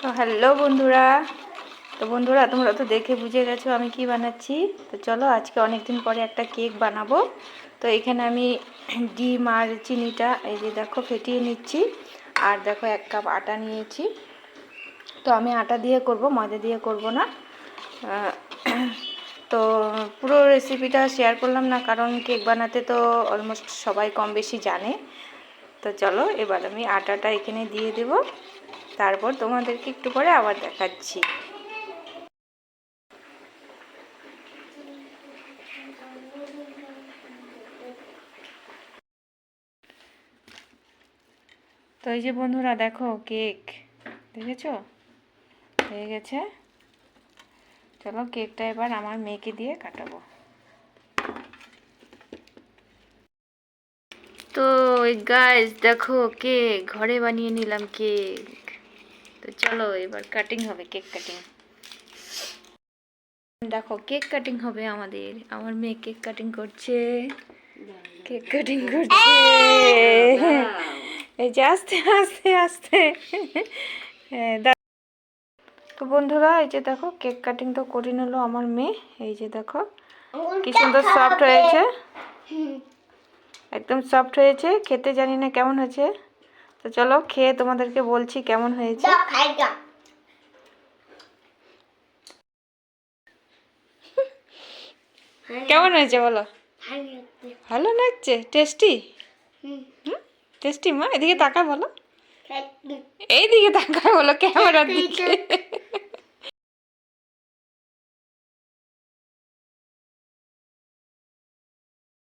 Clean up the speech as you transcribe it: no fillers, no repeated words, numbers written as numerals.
তো হ্যালো বন্ধুরা, তোমরা তো দেখে বুঝে গেছো আমি কি বানাচ্ছি। তো চলো আজকে অনেক দিন পরে একটা কেক বানাবো। তো এখানে আমি ডিম আর চিনিটা এই যে দেখো ফেটিয়ে নিচ্ছি। আর দেখো 1 কাপ আটা নিয়েছি। তো আমি আটা দিয়ে করব, ময়দা দিয়ে করব না। তো পুরো রেসিপিটা শেয়ার করলাম না, কারণ কেক বানাতে তো অলমোস্ট সবাই কম বেশি জানে। তো চলো এবার আমি আটাটা এখানে দিয়ে দেব, তারপর তোমাদেরকে একটু পরে আবার দেখাচ্ছি। তো এই যে বন্ধুরা দেখো কেক দেখেছো হয়ে গেছে। চলো কেকটা এবার আমার মেয়েকে দিয়ে কাটাবো। তো গাইস দেখো কেক ঘরে বানিয়ে নিলাম কেক। তো চলো এবার কাটিং হবে, কেক কাটিং। দেখো কেক কাটিং হবে আমার মেয়ে কেক কাটিং করছে, কেক কাটিং করছে। এই যে আস্তে আস্তে আস্তে। তো বন্ধুরা এই যে দেখো কেক কাটিং তো করে নিল আমার মেয়ে। এই যে দেখো কি সুন্দর সফট হয়েছে, একদম সফট হয়েছে। খেতে জানি না কেমন হয়েছে, তো চলো খেয়ে তোমাদেরকে বলছি কেমন হয়েছে। কেমন হয়েছে বলো? ভালো লাগছে, টেস্টি। টেস্টি মা, এদিকে তাকা বলো, এইদিকে তাকা বলো ক্যামেরার দিকে।